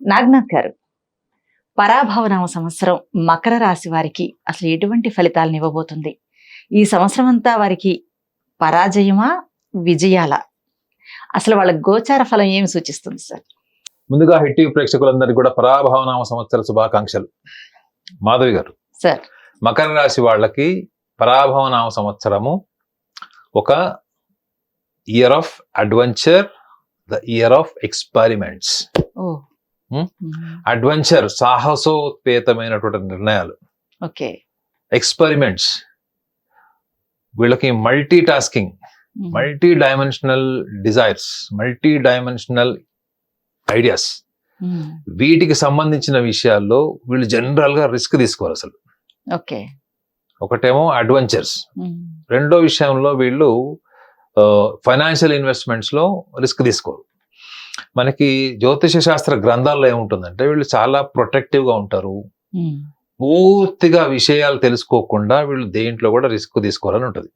నాగనాథ్ గారు, పరాభవనామ సంవత్సరం మకర రాశి వారికి అసలు ఎటువంటి ఫలితాలను ఇవ్వబోతుంది? ఈ సంవత్సరం అంతా వారికి పరాజయమా, విజయాలా? అసలు వాళ్ళ గోచార ఫలం ఏమి సూచిస్తుంది సార్? ముందుగా హిట్ టీవీ ప్రేక్షకులందరికీ కూడా పరాభవనామ సంవత్సర శుభాకాంక్షలు. మాధవి గారు, సార్, మకర రాశి వాళ్ళకి పరాభవనామ సంవత్సరము ఒక year of adventure, the year of experiments. Adventure సాహసోపేతమైనటువంటి నిర్ణయాలు, ఓకే. ఎక్స్పెరిమెంట్స్ వీళ్ళకి multitasking, multi dimensional desires, multi dimensional ideas, వీటికి సంబంధించిన విషయాల్లో వీళ్ళు జనరల్ గా రిస్క్ తీసుకోరు అసలు. ఓకే. ఒకటేమో అడ్వెంచర్స్, రెండో విషయంలో వీళ్ళు ఫైనాన్షియల్ ఇన్వెస్ట్మెంట్స్ లో రిస్క్ తీసుకోరు. మనకి జ్యోతిష శాస్త్ర గ్రంథాల్లో ఏముంటుందంటే వీళ్ళు చాలా ప్రొటెక్టివ్ గా ఉంటారు, పూర్తిగా విషయాలు తెలుసుకోకుండా వీళ్ళు దేంట్లో కూడా రిస్క్ తీసుకోవాలని ఉంటది.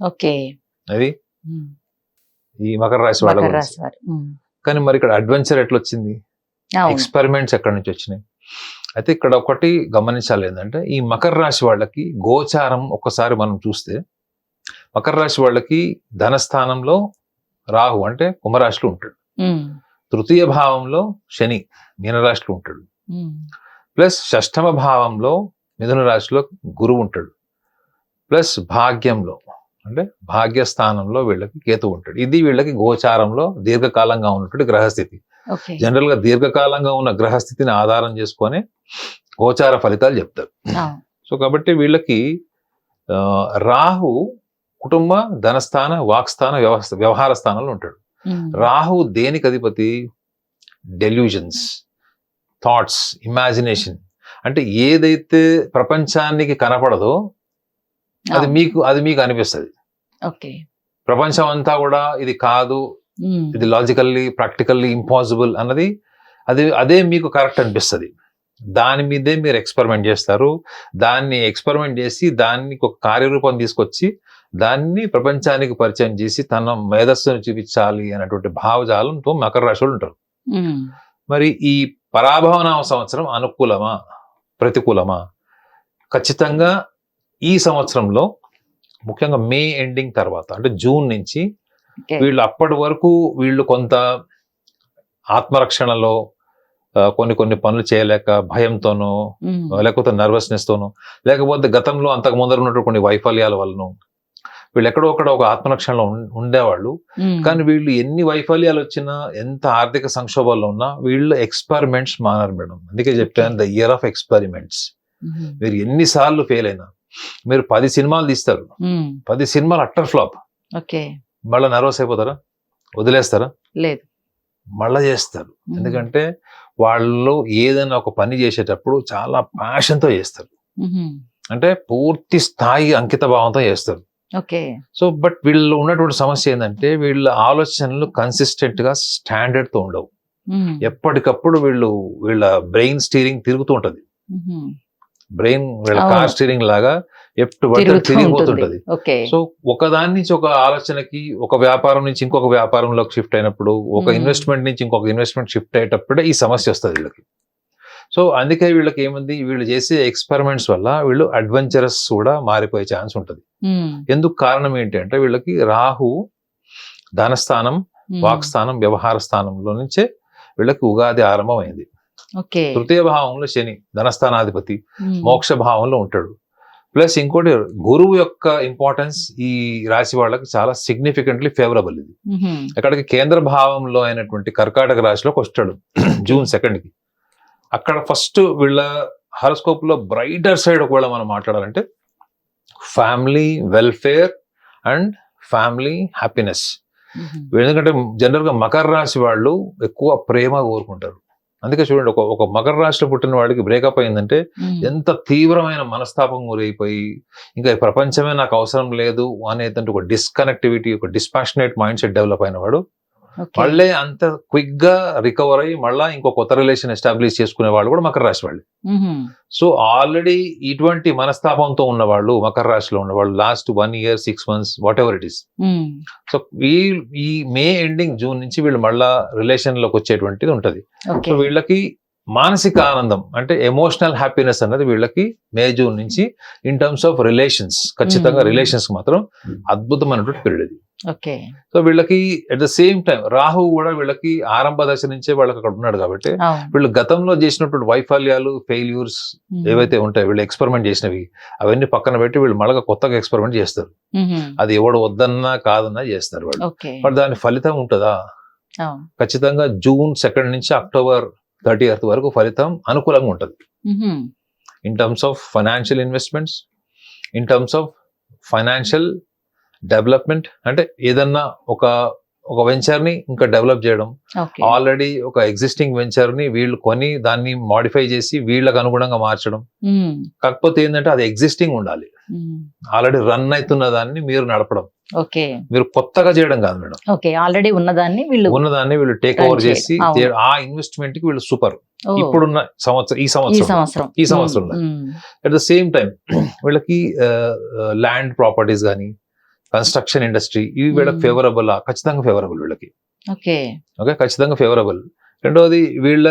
ఓకే. అది ఈ మకర రాశి వాళ్ళ గురించి. కానీ మరి ఇక్కడ అడ్వెంచర్ ఎట్లా వచ్చింది, ఎక్స్పెరిమెంట్స్ ఎక్కడి నుంచి వచ్చినాయి? అయితే ఇక్కడ ఒకటి గమనించాలి ఏంటంటే ఈ మకర రాశి వాళ్ళకి గోచారం ఒక్కసారి మనం చూస్తే, మకర రాశి వాళ్ళకి ధనస్థానంలో రాహు అంటే కుంభరాశిలో ఉంటాడు, తృతీయ భావంలో శని మీనరాశిలో ఉంటాడు, ప్లస్ షష్టమ భావంలో మిథున రాశిలో గురువు ఉంటాడు, ప్లస్ భాగ్యంలో అంటే భాగ్యస్థానంలో వీళ్ళకి కేతు ఉంటాడు. ఇది వీళ్ళకి గోచారంలో దీర్ఘకాలంగా ఉన్నటువంటి గ్రహస్థితి. జనరల్ గా దీర్ఘకాలంగా ఉన్న గ్రహస్థితిని ఆధారం చేసుకొని గోచార ఫలితాలు చెప్తారు. సో కాబట్టి వీళ్ళకి రాహు కుటుంబ, ధనస్థాన, వాక్స్థాన, వ్యవహార స్థానంలో ఉంటాడు. రాహు దేనికి అధిపతి? Delusions, thoughts, imagination. అంటే ఏదైతే ప్రపంచానికి కనపడదో అది మీకు అనిపిస్తుంది. ప్రపంచం అంతా కూడా ఇది కాదు, ఇది లాజికల్లీ ప్రాక్టికల్లీ ఇంపాసిబుల్ అన్నది అదే మీకు కరెక్ట్ అనిపిస్తుంది. దాని మీదే మీరు ఎక్స్పెరిమెంట్ చేస్తారు. దాన్ని ఎక్స్పెరిమెంట్ చేసి దాన్ని ఒక కార్యరూపం తీసుకొచ్చి దాన్ని ప్రపంచానికి పరిచయం చేసి తన మేధస్సును చూపించాలి అనేటువంటి భావజాలంతో మకర రాశులు ఉంటారు. మరి ఈ పరాభవనామ సంవత్సరం అనుకూలమా, ప్రతికూలమా? ఖచ్చితంగా ఈ సంవత్సరంలో ముఖ్యంగా మే ఎండింగ్ తర్వాత అంటే జూన్ నుంచి వీళ్ళు అప్పటి వరకు వీళ్ళు కొంత ఆత్మరక్షణలో కొన్ని పనులు చేయలేక భయంతోనో, లేకపోతే నర్వస్నెస్ తోనో, లేకపోతే గతంలో అంతకు ముందర ఉన్నటువంటి కొన్ని వైఫల్యాల వలన వీళ్ళు ఎక్కడో ఒక ఆత్మరక్షణలో ఉండేవాళ్ళు. కానీ వీళ్ళు ఎన్ని వైఫల్యాలు వచ్చినా, ఎంత ఆర్థిక సంక్షోభాల్లో ఉన్నా వీళ్ళు ఎక్స్పెరిమెంట్స్ మానరు మేడం. అందుకే చెప్పాను ద ఇయర్ ఆఫ్ ఎక్స్పెరిమెంట్స్. మీరు ఎన్నిసార్లు ఫెయిల్ అయినా, మీరు 10 సినిమాలు తీస్తారు, 10 సినిమాలు అట్టర్ ఫ్లాప్, మళ్ళీ నర్వస్ అయిపోతారా? వదిలేస్తారా? లేదు, మళ్ళా చేస్తారు. ఎందుకంటే వాళ్ళు ఏదైనా ఒక పని చేసేటప్పుడు చాలా ప్యాషన్తో చేస్తారు, అంటే పూర్తి స్థాయి అంకిత భావంతో చేస్తారు. సో బట్ వీళ్ళు ఉన్నటువంటి సమస్య ఏంటంటే వీళ్ళ ఆలోచనలు కన్సిస్టెంట్ గా స్టాండర్డ్ తో ఉండవు. ఎప్పటికప్పుడు వీళ్ళ బ్రెయిన్ స్టీరింగ్ తిరుగుతూ ఉంటది. బ్రెయిన్ వీళ్ళ కార్ స్టీరింగ్ లాగా ఎప్పుడు తిరిగిపోతుంటది. సో ఒకదాని నుంచి ఒక ఆలోచనకి, ఒక వ్యాపారం నుంచి ఇంకొక వ్యాపారంలోకి షిఫ్ట్ అయినప్పుడు, ఒక ఇన్వెస్ట్మెంట్ నుంచి ఇంకొక ఇన్వెస్ట్మెంట్ షిఫ్ట్ అయ్యేటప్పుడే ఈ సమస్య వస్తుంది వీళ్ళకి. సో అందుకే వీళ్ళకి ఏముంది, వీళ్ళు చేసే ఎక్స్పెరిమెంట్స్ వల్ల వీళ్ళు అడ్వెంచరస్ కూడా మారిపోయే ఛాన్స్ ఉంటుంది. ఎందుకు కారణం ఏంటి అంటే వీళ్ళకి రాహు ధనస్థానం, వాక్స్థానం, వ్యవహార స్థానంలో నుంచే వీళ్ళకి ఉగాది ఆరంభమైంది. తృతీయ భావంలో శని ధనస్థానాధిపతి మోక్ష భావంలో ఉంటాడు. ప్లస్ ఇంకోటి గురువు యొక్క ఇంపార్టెన్స్ ఈ రాశి వాళ్ళకి చాలా సిగ్నిఫికెంట్లీ ఫేవరబుల్. ఇది అక్కడికి కేంద్ర భావంలో అయినటువంటి కర్కాటక రాశిలోకి వస్తాడు జూన్ 2 కి. అక్కడ ఫస్ట్ వీళ్ళ హారోస్కోప్ లో బ్రైటర్ సైడ్ ఒకవేళ మనం మాట్లాడాలంటే family welfare and family happiness. ఎందుకంటే జనరల్ గా మకర రాశి వాళ్ళు ఎక్కువ ప్రేమ కోరుకుంటారు. అందుకే చూడండి, ఒక మకర రాశిలో పుట్టిన వాడికి బ్రేకప్ అయిందంటే ఎంత తీవ్రమైన మనస్తాపం గురైపోయి ఇంకా ఈ ప్రపంచమే నాకు అవసరం లేదు అనేదంటే ఒక డిస్కనెక్టివిటీ, ఒక డిస్పాషనేట్ మైండ్ సెట్ డెవలప్ అయిన వాడు మళ్ళీ అంత క్విక్ గా రికవర్ అయ్యి మళ్ళీ ఇంకో కొత్త రిలేషన్ ఎస్టాబ్లిష్ చేసుకునే వాళ్ళు కూడా మకర రాశి వాళ్ళు. సో ఆల్రెడీ ఇటువంటి మనస్తాపంతో ఉన్న వాళ్ళు మకర రాశిలో ఉన్నవాళ్ళు last 1 year 6 months what ever it is. So ఈ మే ఎండింగ్ జూన్ నుంచి వీళ్ళు మళ్ళా రిలేషన్ లోకి వచ్చేటువంటిది ఉంటది. సో వీళ్ళకి మానసిక ఆనందం అంటే ఎమోషనల్ హ్యాపీనెస్ అన్నది వీళ్ళకి మే జూన్ నుంచి ఇన్ టర్మ్స్ ఆఫ్ రిలేషన్స్, ఖచ్చితంగా రిలేషన్స్ మాత్రం అద్భుతమైనటువంటి పీరియడ్ ఇది. ఓకే. సో వీళ్ళకి at the same time Rahu కూడా వీళ్ళకి ఆరంభ దశ నుంచే వాళ్ళకి అక్కడ ఉన్నాడు కాబట్టి వీళ్ళు గతంలో చేసినటువంటి వైఫల్యాలు, ఫెయిల్యూర్స్ ఏవైతే ఉంటాయో వీళ్ళు ఎక్స్పెరిమెంట్ చేసినవి అవన్నీ పక్కన పెట్టి వీళ్ళు మళ్ళీ కొత్తగా ఎక్స్పెరిమెంట్ చేస్తారు. అది ఎవడు వద్దన్నా కాదన్నా చేస్తారు వాళ్ళు. మరి దాని ఫలితం ఉంటుందా? ఖచ్చితంగా జూన్ 2 నుంచి అక్టోబర్ 30th వరకు ఫలితం అనుకూలంగా ఉంటుంది. In terms of financial investments, in terms of financial development, అంటే ఏదన్నా ఒక వెంచర్ ని ఇంకా డెవలప్ చేయడం, ఆల్రెడీ ఒక ఎగ్జిస్టింగ్ వెంచర్ ని వీళ్ళు కొని దాన్ని మాడిఫై చేసి వీళ్ళకి అనుగుణంగా మార్చడం. కాకపోతే ఏంటంటే అది ఎగ్జిస్టింగ్ ఉండాలి, ఆల్రెడీ రన్ అవుతున్న దాన్ని మీరు నడపడం, మీరు కొత్తగా చేయడం కాదు మేడం. ఆల్రెడీ ఉన్నదాన్ని వీళ్ళు టేక్ ఓవర్ చేసి ఆ ఇన్వెస్ట్మెంట్ కి వీళ్ళు సూపర్. ఇప్పుడున్న ఈ సంవత్సరం అట్ ద సేమ్ టైం వీళ్ళకి ల్యాండ్ ప్రాపర్టీస్ కానీ కన్స్ట్రక్షన్ ఇండస్ట్రీ ఇవి వీళ్ళకి ఫేవరబుల్, ఖచ్చితంగా ఫేవరబుల్ వీళ్ళకి. ఓకే, ఖచ్చితంగా ఫేవరబుల్. రెండవది వీళ్ళ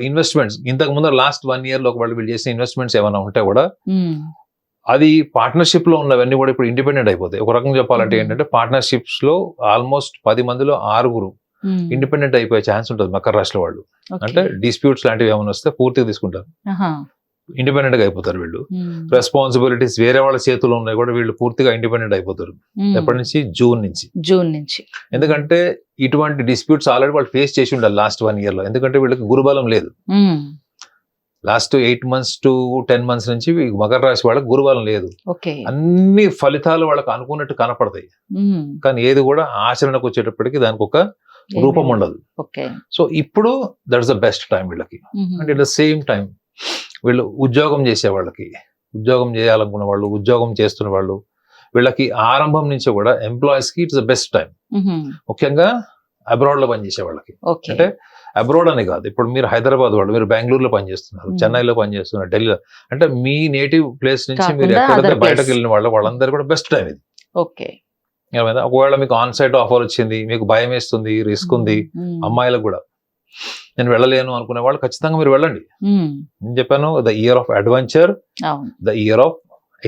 ఇన్వెస్ట్మెంట్స్ ఇంతకు ముందు లాస్ట్ 1 year లో వీళ్ళు చేసిన ఇన్వెస్ట్మెంట్స్ ఏమైనా ఉంటే కూడా అది పార్ట్నర్షిప్ లో ఉన్నవన్నీ కూడా ఇప్పుడు ఇండిపెండెంట్ అయిపోతాయి. ఒక రకంగా చెప్పాలంటే ఏంటంటే పార్ట్నర్షిప్స్ లో ఆల్మోస్ట్ 10 మందిలో 6 ఇండిపెండెంట్ అయిపోయే ఛాన్స్ ఉంటుంది మకర రాశి వాళ్ళు. అంటే డిస్ప్యూట్స్ లాంటివి ఏమైనా వస్తే పూర్తిగా తీసుకుంటారు, ఇండిపెండెంట్ గా అయిపోతారు వీళ్ళు. రెస్పాన్సిబిలిటీస్ వేరే వాళ్ళ చేతుల్లో ఉన్నాయి కూడా వీళ్ళు పూర్తిగా ఇండిపెండెంట్ అయిపోతారు. ఎప్పటి నుంచి? జూన్ నుంచి. ఎందుకంటే ఇటువంటి డిస్ప్యూట్స్ ఆల్రెడీ వాళ్ళు ఫేస్ చేసి ఉండాలి లాస్ట్ 1 year లో. ఎందుకంటే వీళ్ళకి గురుబలం లేదు. లాస్ట్ 8 months to 10 months నుంచి మకర రాశి వాళ్ళకి గురుబలం లేదు. అన్ని ఫలితాలు వాళ్ళకి అనుకున్నట్టు కనపడతాయి, కానీ ఏది కూడా ఆచరణకు వచ్చేటప్పటికి దానికి ఒక రూపం ఉండదు. సో ఇప్పుడు దట్స్ ద బెస్ట్ టైం వీళ్ళకి. And at the same time వీళ్ళు ఉద్యోగం చేసే వాళ్ళకి, ఉద్యోగం చేయాలనుకున్న వాళ్ళు, ఉద్యోగం చేస్తున్న వాళ్ళు, వీళ్ళకి ఆరంభం నుంచి కూడా ఎంప్లాయీస్ కి ఇట్స్ ద బెస్ట్ టైం. ముఖ్యంగా అబ్రాడ్ లో పనిచేసే వాళ్ళకి. అంటే అబ్రాడ్ అని కాదు, ఇప్పుడు మీరు హైదరాబాద్ వాళ్ళు, మీరు బెంగళూరులో పనిచేస్తున్నారు, చెన్నైలో పనిచేస్తున్నారు, ఢిల్లీలో, అంటే మీ నేటివ్ ప్లేస్ నుంచి మీరు ఎక్కడైతే బయటకు వెళ్ళిన వాళ్ళందరూ కూడా బెస్ట్ టైం ఇది. ఒకవేళ మీకు ఆన్ సైట్ ఆఫర్ వచ్చింది, మీకు భయం వేస్తుంది, రిస్క్ ఉంది, అమ్మాయిలకు కూడా నేను వెళ్ళలేను అనుకునే వాళ్ళు ఖచ్చితంగా మీరు వెళ్ళండి. నేను చెప్పాను the year of adventure, the year of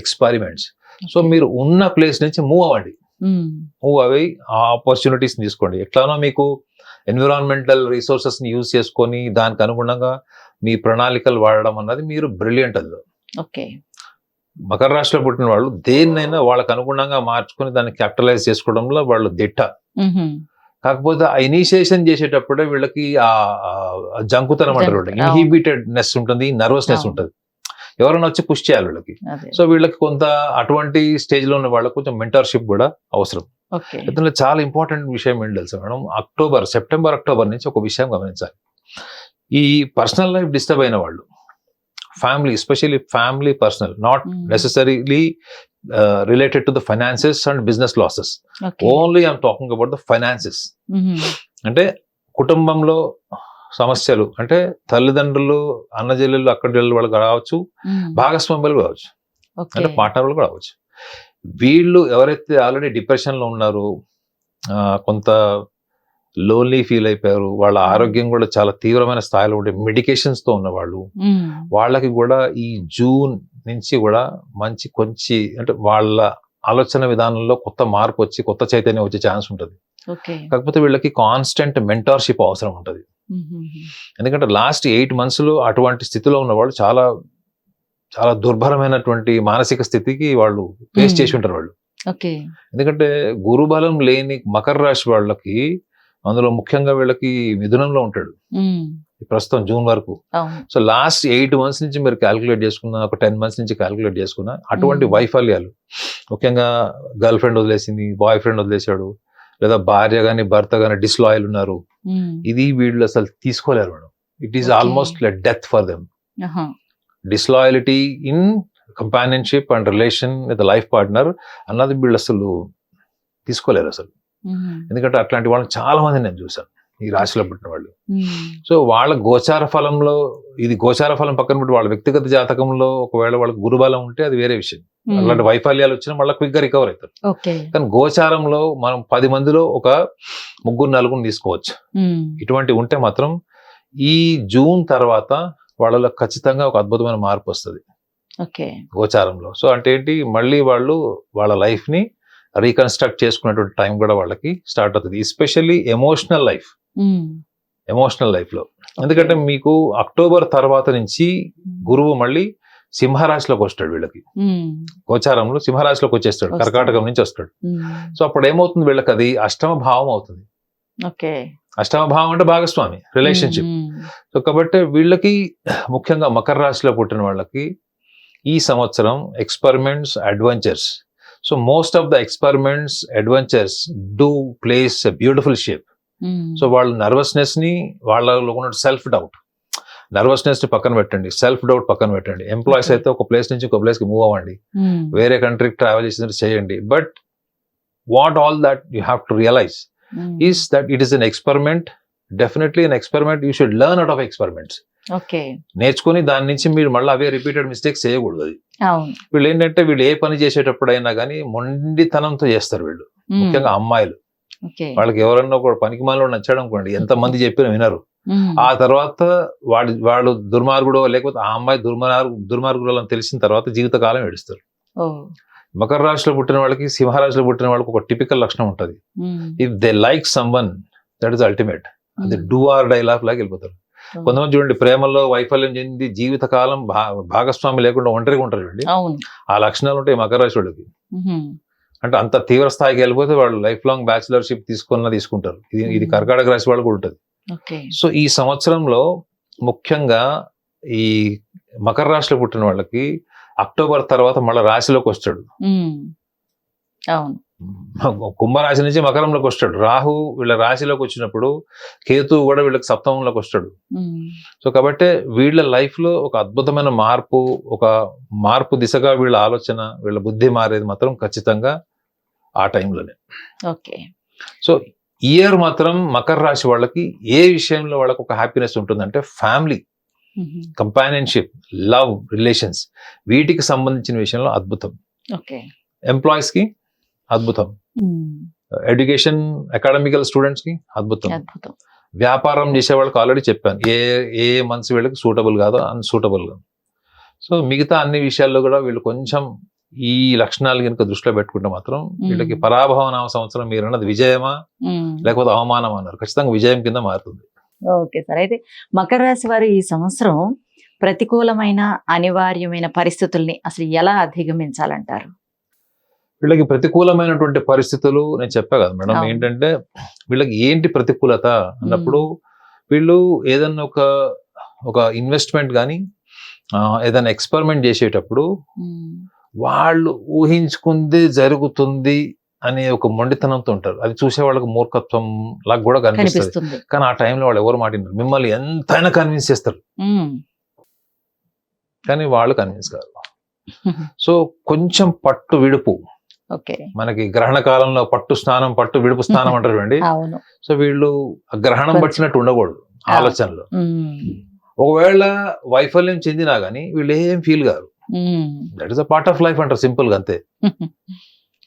experiments. So మీరు ఉన్న ప్లేస్ నుంచి మూవ్ అవ్వండి, మూవ్ అవి ఆ ఆపర్చునిటీస్ తీసుకోండి. ఎట్లానో మీకు ఎన్విరాన్మెంటల్ రిసోర్సెస్ ని యూజ్ చేసుకొని దానికి అనుగుణంగా మీ ప్రణాళికలు వాడడం అన్నది మీరు బ్రిలియంట్. అందులో మకర రాశిలో పుట్టిన వాళ్ళు దేన్నైనా వాళ్ళకు అనుగుణంగా మార్చుకొని దాన్ని క్యాపిటలైజ్ చేసుకోవడంలో వాళ్ళు దిట్ట. కాకపోతే ఆ ఇనిషియేషన్ చేసేటప్పుడే వీళ్ళకి ఆ జంకుతనం అంటారు, ఇన్హిబిటెడ్నెస్ ఉంటుంది, నర్వస్నెస్ ఉంటుంది, ఎవరైనా వచ్చి పుష్ చేయాలి వీళ్ళకి. సో వీళ్ళకి కొంత అటువంటి స్టేజ్ లో ఉన్న వాళ్ళకి కొంచెం మెంటర్షిప్ కూడా అవసరం. ఇందులో చాలా ఇంపార్టెంట్ విషయం ఏంటి తెలుసా మేడం, సెప్టెంబర్ అక్టోబర్ నుంచి ఒక విషయం గమనించాలి. ఈ పర్సనల్ లైఫ్ డిస్టర్బ్ అయిన వాళ్ళు, family, especially family personal, not necessarily related to the finances and business losses. Only I'm talking about the finances. అంటే కుటుంబంలో సమస్యలు, అంటే తల్లిదండ్రులు, అన్నజల్లులు, అక్కడిల్లు వాళ్ళు కావచ్చు, భాగస్వాములు కావచ్చు, అంటే పార్ట్నర్లు కూడా కావచ్చు. వీళ్ళు ఎవరైతే ఆల్రెడీ డిప్రెషన్ లో ఉన్నారో, కొంత లోన్లీ ఫీల్ అయిపోయారు, వాళ్ళ ఆరోగ్యం కూడా చాలా తీవ్రమైన స్థాయిలో ఉండే మెడికేషన్స్ తో ఉన్న వాళ్ళు, వాళ్ళకి కూడా ఈ జూన్ నుంచి కూడా కొంచెం అంటే వాళ్ళ ఆలోచన విధానంలో కొత్త మార్పు వచ్చి కొత్త చైతన్యం వచ్చే ఛాన్స్ ఉంటుంది. కాకపోతే వీళ్ళకి కాన్స్టెంట్ మెంటార్షిప్ అవసరం ఉంటుంది. ఎందుకంటే లాస్ట్ 8 months లో అటువంటి స్థితిలో ఉన్న వాళ్ళు చాలా చాలా దుర్భరమైనటువంటి మానసిక స్థితికి వాళ్ళు ఫేస్ చేసి ఉంటారు వాళ్ళు. ఎందుకంటే గురుబలం లేని మకర రాశి వాళ్ళకి, అందులో ముఖ్యంగా వీళ్ళకి మిథునంలో ఉంటాడు ప్రస్తుతం జూన్ వరకు. సో లాస్ట్ 8 months నుంచి మీరు క్యాల్కులేట్ చేసుకున్నా, ఒక 10 months నుంచి క్యాల్కులేట్ చేసుకున్నా, అటువంటి వైఫల్యాలు, ముఖ్యంగా గర్ల్ ఫ్రెండ్ వదిలేసింది, బాయ్ ఫ్రెండ్ వదిలేశాడు, లేదా భార్య గాని భర్త గాని డిస్లాయల్ ఉన్నారు, ఇది వీళ్ళు అసలు తీసుకోలేరు madam. It is almost like death for them. Disloyalty in companionship and relation with life partner అన్నది వీళ్ళు అసలు తీసుకోలేరు అసలు. ఎందుకంటే అట్లాంటి వాళ్ళని చాలా మంది నేను చూసాను ఈ రాశిలో పుట్టిన వాళ్ళు. సో వాళ్ళ గోచార ఫలంలో, ఇది గోచార ఫలం పక్కన పెట్టి వాళ్ళ వ్యక్తిగత జాతకంలో ఒకవేళ వాళ్ళకి గురుబలం ఉంటే అది వేరే విషయం. అలాంటి వైఫల్యాలు వచ్చినా మళ్ళీ క్విక్ గా రికవర్ అవుతారు. కానీ గోచారంలో మనం 10 మందిలో ఒక 3-4 తీసుకోవచ్చు. ఇటువంటి ఉంటే మాత్రం ఈ జూన్ తర్వాత వాళ్ళలో ఖచ్చితంగా ఒక అద్భుతమైన మార్పు వస్తుంది ఓకే. గోచారంలో. సో అంటే ఏంటి, మళ్ళీ వాళ్ళు వాళ్ళ లైఫ్ ని రీకన్స్ట్రక్ట్ చేసుకునేటువంటి టైం కూడా వాళ్ళకి స్టార్ట్ అవుతుంది, ఎస్పెషల్లీ ఎమోషనల్ లైఫ్ లో. ఎందుకంటే మీకు అక్టోబర్ తర్వాత నుంచి గురువు మళ్ళీ సింహరాశిలోకి వస్తాడు వీళ్ళకి, గోచారంలో సింహరాశిలోకి వచ్చేస్తాడు, వస్తాడు. కర్కాటకం నుంచి వస్తాడు. సో అప్పుడు ఏమవుతుంది, వీళ్ళకి అది అష్టమ భావం అవుతుంది. ఓకే. అష్టమ భావం అంటే భాగస్వామి, రిలేషన్షిప్. సో కాబట్టి వీళ్ళకి ముఖ్యంగా మకర రాశిలో పుట్టిన వాళ్ళకి ఈ సంవత్సరం experiments, adventures. So most of the experiments, adventures do place a beautiful shape. So వాళ్ళ నర్వస్నెస్ ని, వాళ్ళలో ఉన్న సెల్ఫ్ డౌట్, నర్వస్నెస్ ని పక్కన పెట్టండి, సెల్ఫ్ డౌట్ పక్కన పెట్టండి. ఎంప్లాయీస్ అయితే ఒక ప్లేస్ నుంచి ఒక ప్లేస్ కి మూవ్ అవ్వండి, వేరే కంట్రీకి ట్రావెల్ చేసినట్టు చేయండి. But what all that you have to realise is that it is an experiment. Definitely an experiment. You should learn out of experiments. Okay. నేర్చుకుని దాని నుంచి మీరు మళ్ళీ అవే రిపీటెడ్ మిస్టేక్స్ చేయకూడదు. అది అవును. వీళ్ళు ఏంటంటే, వీళ్ళు ఏ పని చేసేటప్పుడైనా కానీ మొండితనంతో చేస్తారు వీళ్ళు, ముఖ్యంగా అమ్మాయిలు. ఓకే. వాళ్ళకి ఎవరన్నా ఒక పనికి మాలో నచ్చాడు అనుకోండి, ఎంత మంది చెప్పినా వినరు. ఆ తర్వాత వాడు దుర్మార్గుడో లేకపోతే ఆ అమ్మాయి దుర్మార్గుడు అని తెలిసిన తర్వాత జీవితకాలం ఏడుస్తారు. మకర రాశిలో పుట్టిన వాళ్ళకి, సింహరాశిలో పుట్టిన వాళ్ళకి ఒక టిపికల్ లక్షణం ఉంటుంది. If they like someone, that is ultimate. అది డూ ఆర్ డై లైఫ్ లాగా వెళ్ళిపోతారు. కొంతమంది చూడండి, ప్రేమలో వైఫల్యం చెంది జీవితకాలం భాగస్వామి లేకుండా ఒంటరిగా ఉంటారు చూడండి. ఆ లక్షణాలు ఉంటాయి మకర రాశి వాళ్ళకి. అంటే అంత తీవ్ర స్థాయికి వెళ్ళిపోతే వాళ్ళు లైఫ్ లాంగ్ బ్యాచిలర్షిప్ తీసుకుంటారు. ఇది కర్కాటక రాశి వాళ్ళకు ఉంటుంది. సో ఈ సంవత్సరంలో ముఖ్యంగా ఈ మకర రాశిలో పుట్టిన వాళ్ళకి అక్టోబర్ తర్వాత మళ్ళీ రాశిలోకి వస్తాడు. కుంభరాశి నుంచి మకరంలోకి వస్తాడు. రాహు వీళ్ళ రాశిలోకి వచ్చినప్పుడు కేతు కూడా వీళ్ళకి సప్తమంలోకి వస్తాడు. సో కాబట్టి వీళ్ళ లైఫ్ లో ఒక అద్భుతమైన మార్పు, ఒక మార్పు దిశగా వీళ్ళ ఆలోచన, వీళ్ళ బుద్ధి మారేది మాత్రం ఖచ్చితంగా ఆ టైంలోనే. ఓకే. సో ఇయర్ మాత్రం మకర రాశి వాళ్ళకి ఏ విషయంలో వాళ్ళకి ఒక హ్యాపీనెస్ ఉంటుందంటే, ఫ్యామిలీ, కంపానియన్షిప్, లవ్, రిలేషన్స్, వీటికి సంబంధించిన విషయంలో అద్భుతం. ఎంప్లాయీస్ కి అద్భుతం, ఎడ్యుకేషన్, అకాడమికల్ స్టూడెంట్స్ కి అద్భుతం. వ్యాపారం చేసే వాళ్ళకి ఆల్రెడీ చెప్పాను ఏ మంత్స్ వీళ్ళకి సూటబుల్ కాదో అన్సూటబుల్. సో మిగతా అన్ని విషయాల్లో కూడా వీళ్ళు కొంచెం ఈ లక్షణాలు కనుక దృష్టిలో పెట్టుకుంటే మాత్రం వీళ్ళకి పరాభవ నామ సంవత్సరం మీరు అన్నది విజయమా లేకపోతే అవమానం అన్నారు, ఖచ్చితంగా విజయం కింద మారుతుంది. Okay sir. అయితే మకర రాశి వారు ఈ సంవత్సరం ప్రతికూలమైన, అనివార్యమైన పరిస్థితుల్ని అసలు ఎలా అధిగమించాలంటారు? వీళ్ళకి ప్రతికూలమైనటువంటి పరిస్థితులు నేను చెప్పా కదా మేడం, ఏంటంటే వీళ్ళకి ఏంటి ప్రతికూలత అన్నప్పుడు, వీళ్ళు ఏదన్నా ఒక ఇన్వెస్ట్మెంట్ కానీ ఏదైనా ఎక్స్పెరిమెంట్ చేసేటప్పుడు వాళ్ళు ఊహించుకుంది జరుగుతుంది అనే ఒక మొండితనంతో ఉంటారు. అది చూసే వాళ్ళకి మూర్ఖత్వం లాగా కూడా కనిపిస్తుంది. కానీ ఆ టైంలో వాళ్ళు ఎవరు మాట్లాడారు, మిమ్మల్ని ఎంతైనా కన్విన్స్ చేస్తారు, కానీ వాళ్ళు కన్విన్స్ కాదు. సో కొంచెం పట్టు విడుపు, మనకి గ్రహణ కాలంలో పట్టు స్నానం, పట్టు విడుపు స్నానం అంటారు అండి. సో వీళ్ళు గ్రహణం పట్టినట్టు ఉండకూడదు ఆలోచనలో. ఒకవేళ వైఫల్యం చెందినా గానీ వీళ్ళు ఏం ఫీల్ కాదు, that is a part of life అంటారు, సింపుల్ గా అంతే.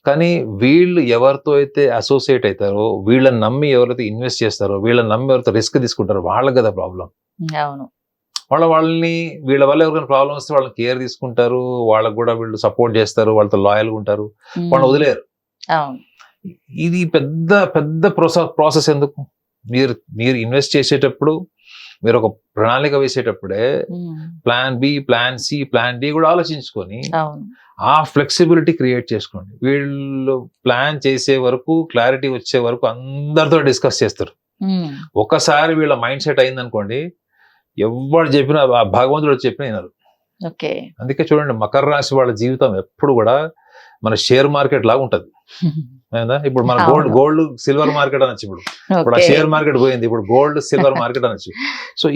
కానీ వీళ్ళు ఎవరితో అయితే అసోసియేట్ అవుతారో, వీళ్ళని నమ్మి ఎవరైతే ఇన్వెస్ట్ చేస్తారో, వీళ్ళని నమ్మి ఎవరైతే రిస్క్ తీసుకుంటారో వాళ్ళకి కదా ప్రాబ్లం. వాళ్ళని వీళ్ళ వల్ల ఎవరైనా ప్రాబ్లం వస్తే వాళ్ళని కేర్ తీసుకుంటారు, వాళ్ళకు కూడా వీళ్ళు సపోర్ట్ చేస్తారు, వాళ్ళతో లాయల్గా ఉంటారు, వాళ్ళని వదిలేరు. ఇది పెద్ద పెద్ద ప్రాసెస్. ఎందుకు, మీరు ఇన్వెస్ట్ చేసేటప్పుడు మీరు ఒక ప్రణాళిక వేసేటప్పుడే plan B, plan C, plan D కూడా ఆలోచించుకొని ఆ ఫ్లెక్సిబిలిటీ క్రియేట్ చేసుకోండి. వీళ్ళు ప్లాన్ చేసే వరకు, క్లారిటీ వచ్చే వరకు అందరితో డిస్కస్ చేస్తారు. ఒకసారి వీళ్ళ మైండ్ సెట్ అయిందనుకోండి, ఎవరు చెప్పినా, భగవంతుడు చెప్పినా వినరు. అందుకే చూడండి, మకర రాశి వాళ్ళ జీవితం ఎప్పుడు కూడా మన షేర్ మార్కెట్ లాగా ఉంటది. ఇప్పుడు మన గోల్డ్ సిల్వర్ మార్కెట్ అనొచ్చు. ఇప్పుడు ఆ షేర్ మార్కెట్ పోయింది, ఇప్పుడు గోల్డ్ సిల్వర్ మార్కెట్ అనొచ్చు. సో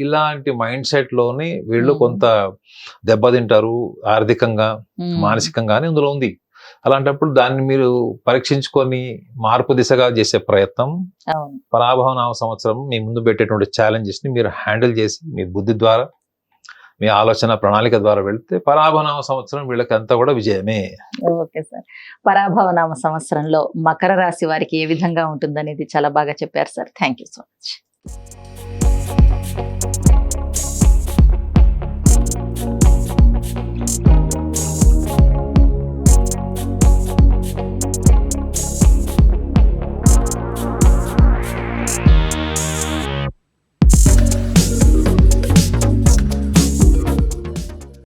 ఇలాంటి మైండ్ సెట్ లోని వీళ్ళు కొంత దెబ్బతింటారు, ఆర్థికంగా, మానసికంగానే ఇందులో ఉంది. అలాంటప్పుడు దాన్ని మీరు పరీక్షించుకొని మార్పు దిశగా చేసే ప్రయత్నం, పరాభవ నామ సంవత్సరం మీ ముందు పెట్టేటువంటి ఛాలెంజెస్ ని మీరు హ్యాండిల్ చేసి మీ బుద్ధి ద్వారా, మీ ఆలోచన ప్రణాళిక ద్వారా వెళ్తే పరాభవనామ సంవత్సరం వీళ్ళకి అంతా కూడా విజయమే. Okay sir. పరాభవనామ సంవత్సరంలో మకర రాశి వారికి ఏ విధంగా ఉంటుందనేది చాలా బాగా చెప్పారు sir. Thank you so much.